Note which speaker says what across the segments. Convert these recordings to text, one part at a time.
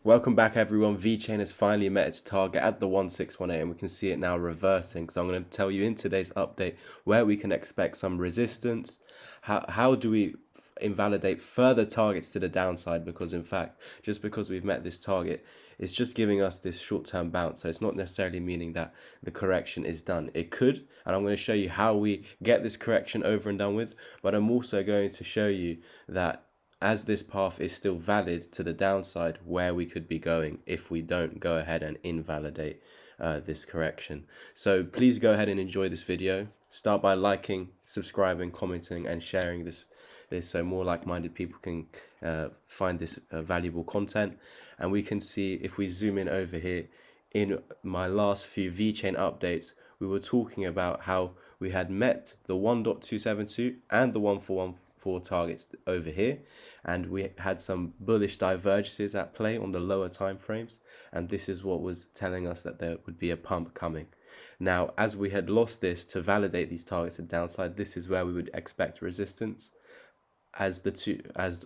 Speaker 1: Welcome back everyone. Vechain has finally met its target at the 1618 and we can see it now reversing. So I'm going to tell you in today's update where we can expect some resistance. How do we invalidate further targets to the downside, because in fact just because we've met this target, it's just giving us this short-term bounce, so it's not necessarily meaning that the correction is done. It could, and I'm going to show you how we get this correction over and done with, but I'm also going to show you that as this path is still valid to the downside, where we could be going if we don't go ahead and invalidate this correction. So please go ahead and enjoy this video. Start by liking, subscribing, commenting and sharing this so more like-minded people can find this valuable content. And we can see, if we zoom in over here, in my last few Vechain updates, we were talking about how we had met the 1.272 and the 1414 targets over here, and we had some bullish divergences at play on the lower time frames, and this is what was telling us that there would be a pump coming. Now, as we had lost this to validate these targets at downside, this is where we would expect resistance, as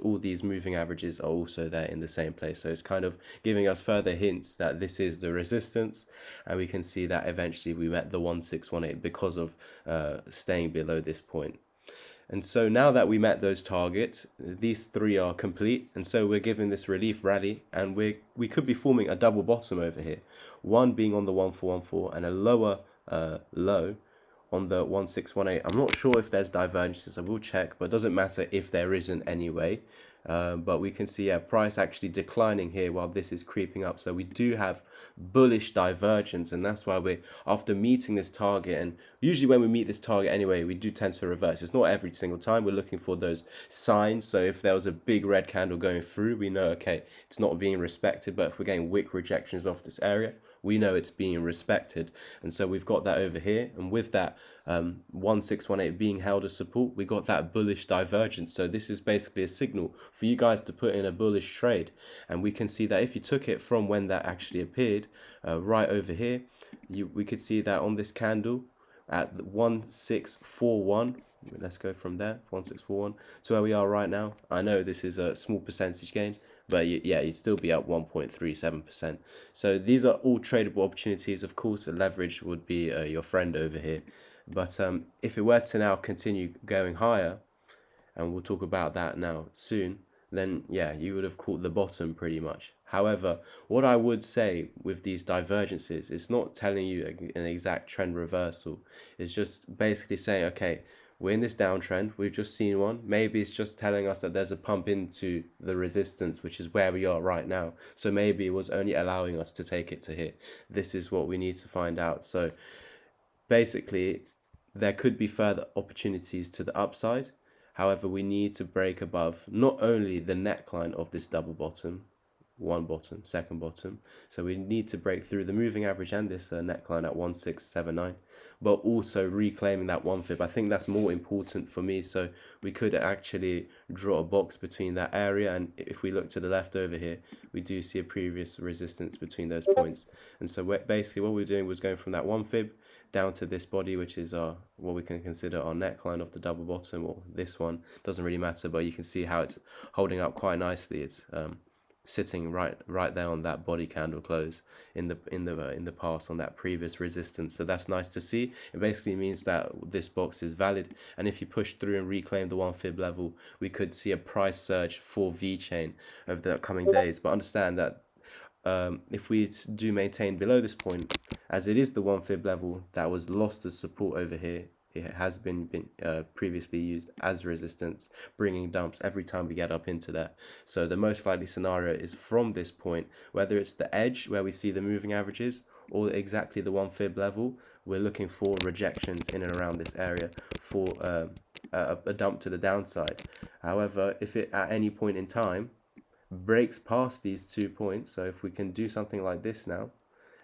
Speaker 1: all these moving averages are also there in the same place. So it's kind of giving us further hints that this is the resistance, and we can see that eventually we met the 1618 because of staying below this point. And so now that we met those targets, these three are complete, and so we're given this relief rally, and we could be forming a double bottom over here, one being on the 1414 and a lower low on the 1618. I'm not sure if there's divergences, I will check, but it doesn't matter if there isn't anyway. But we can see price actually declining here while this is creeping up. So we do have bullish divergence, and that's why we're, after meeting this target, and usually when we meet this target anyway, we do tend to reverse. It's not every single time. We're looking for those signs. So if there was a big red candle going through, we know, okay, it's not being respected. But if we're getting wick rejections off this area, we know it's being respected. And so we've got that over here, and with that 1618 being held as support, we got that bullish divergence. So this is basically a signal for you guys to put in a bullish trade, and we can see that if you took it from when that actually appeared, right over here, we could see that on this candle at 1641. Let's go from there, 1641 to where we are right now. I know this is a small percentage gain, but yeah, you'd still be at 1.37%. So these are all tradable opportunities. Of course, the leverage would be your friend over here. But if it were to now continue going higher, and we'll talk about that now soon, then yeah, you would have caught the bottom pretty much. However, what I would say with these divergences, it's not telling you an exact trend reversal. It's just basically saying, okay, we're in this downtrend, we've just seen one. Maybe it's just telling us that there's a pump into the resistance, which is where we are right now. So maybe it was only allowing us to take it to here. This is what we need to find out. So basically, there could be further opportunities to the upside. However, we need to break above not only the neckline of this double bottom, one bottom, second bottom. So we need to break through the moving average and this neckline at 1679, but also reclaiming that one fib. I think that's more important for me. So we could actually draw a box between that area, and if we look to the left over here, we do see a previous resistance between those points. And so basically what we're doing was going from that one fib down to this body, which is our, what we can consider our neckline of the double bottom, or this one, doesn't really matter, but you can see how it's holding up quite nicely. It's sitting right there on that body candle close in the past on that previous resistance. So that's nice to see. It basically means that this box is valid, and if you push through and reclaim the one fib level, we could see a price surge for Vechain over the upcoming days. But understand that if we do maintain below this point, as it is the one fib level that was lost as support over here, it has been previously used as resistance, bringing dumps every time we get up into that. So the most likely scenario is from this point, whether it's the edge where we see the moving averages or exactly the one fib level, we're looking for rejections in and around this area for a dump to the downside. However, if it at any point in time breaks past these 2 points, so if we can do something like this now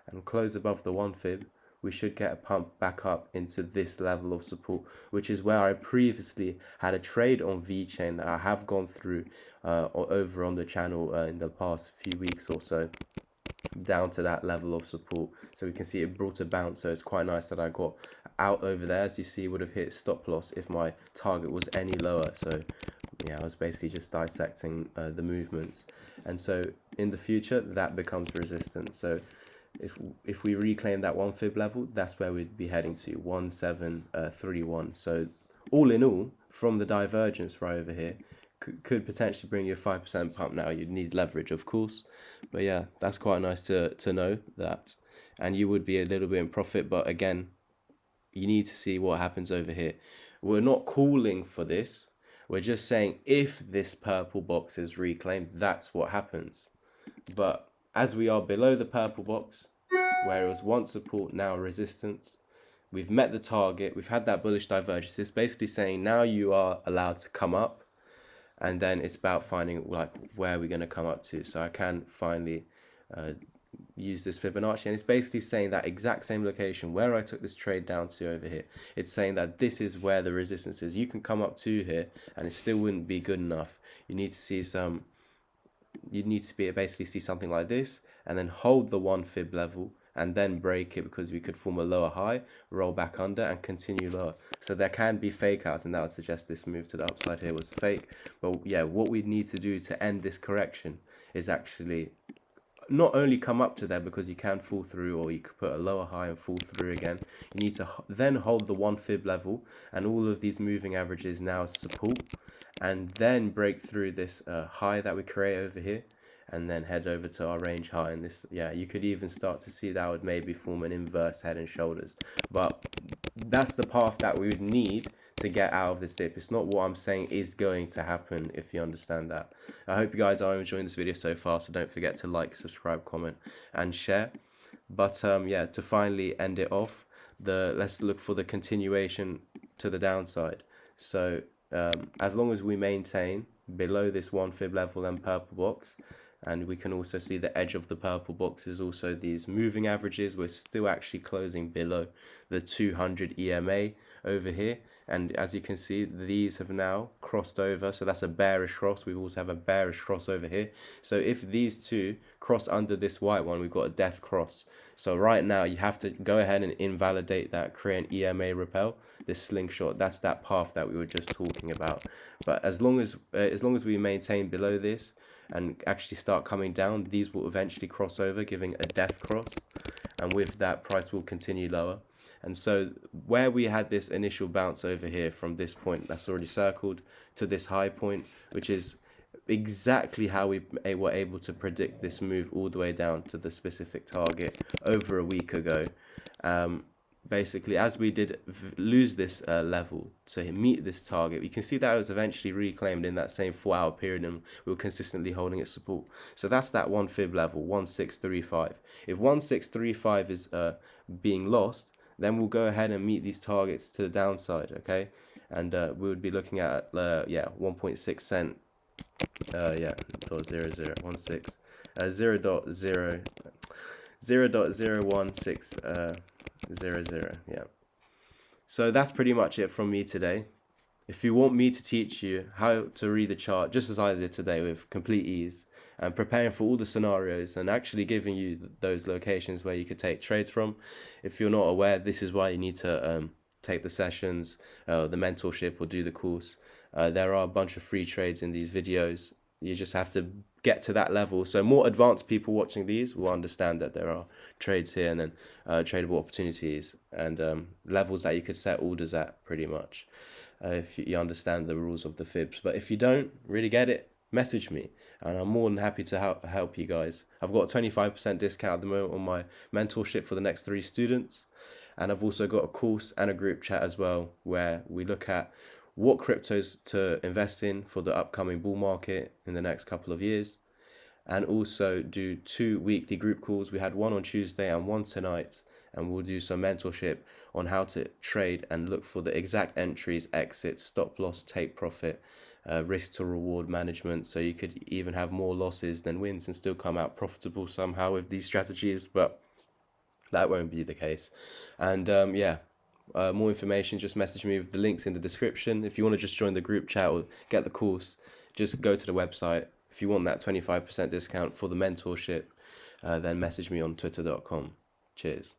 Speaker 1: and close above the one fib, we should get a pump back up into this level of support, which is where I previously had a trade on Vechain that I have gone through over on the channel in the past few weeks or so, down to that level of support. So we can see it brought a bounce, so it's quite nice that I got out over there. As you see, would have hit stop loss if my target was any lower. So yeah, I was basically just dissecting the movements. And so in the future, that becomes resistance. So if we reclaim that 1 fib level, that's where we'd be heading to, 1731. So all in all, from the divergence right over here, could potentially bring you a 5% pump. Now you'd need leverage, of course, but yeah, that's quite nice to know that, and you would be a little bit in profit. But again, you need to see what happens over here. We're not calling for this. We're just saying if this purple box is reclaimed, that's what happens. But as we are below the purple box, where it was once support, now resistance, we've met the target, we've had that bullish divergence. It's basically saying now you are allowed to come up, and then it's about finding like where we're going to come up to. So I can finally use this Fibonacci, and it's basically saying that exact same location where I took this trade down to over here. It's saying that this is where the resistance is. You can come up to here and it still wouldn't be good enough. You need to see some, you need to be basically see something like this and then hold the 1 fib level and then break it, because we could form a lower high, roll back under and continue lower. So there can be fake outs, and that would suggest this move to the upside here was fake. But yeah, what we need to do to end this correction is actually not only come up to there, because you can fall through, or you could put a lower high and fall through again. You need to then hold the 1 fib level and all of these moving averages now as support, and then break through this high that we create over here, and then head over to our range high. And this, yeah, you could even start to see that would maybe form an inverse head and shoulders. But that's the path that we would need to get out of this dip. It's not what I'm saying is going to happen, if you understand that. I hope you guys are enjoying this video so far, so don't forget to like, subscribe, comment and share. But yeah, to finally end it off, let's look for the continuation to the downside. So as long as we maintain below this 1 fib level and purple box, and we can also see the edge of the purple box is also these moving averages, we're still actually closing below the 200 EMA over here. And as you can see, these have now crossed over, so that's a bearish cross. We also have a bearish cross over here. So if these two cross under this white one, we've got a death cross. So right now you have to go ahead and invalidate that, create an EMA repel, this slingshot. That's that path that we were just talking about. But as long as we maintain below this and actually start coming down, these will eventually cross over, giving a death cross, and with that, price will continue lower. And so where we had this initial bounce over here from this point that's already circled to this high point, which is exactly how we were able to predict this move all the way down to the specific target over a week ago. Basically, as we did lose this level to meet this target, you can see that it was eventually reclaimed in that same 4-hour period, and we were consistently holding its support. So that's that 1 fib level, 1635. If 1635 is being lost, then we'll go ahead and meet these targets to the downside, okay? And we would be looking at 1.6 cent, yeah, .0016, 0.01600, yeah. So that's pretty much it from me today. If you want me to teach you how to read the chart, just as I did today with complete ease, and preparing for all the scenarios and actually giving you those locations where you could take trades from, if you're not aware, this is why you need to take the sessions, the mentorship, or do the course. There are a bunch of free trades in these videos. You just have to get to that level. So more advanced people watching these will understand that there are trades here, and then tradable opportunities and levels that you could set orders at, pretty much, if you understand the rules of the fibs. But if you don't really get it, message me and I'm more than happy to help you guys. I've got a 25% discount at the moment on my mentorship for the next 3 students, and I've also got a course and a group chat as well, where we look at what cryptos to invest in for the upcoming bull market in the next couple of years, and also do 2 weekly group calls. We had one on Tuesday and one tonight, and we'll do some mentorship on how to trade and look for the exact entries, exits, stop loss, take profit, risk to reward management, so you could even have more losses than wins and still come out profitable somehow with these strategies. But that won't be the case. And more information, just message me with the links in the description. If you want to just join the group chat or get the course, just go to the website. If you want that 25% discount for the mentorship, then message me on twitter.com. Cheers.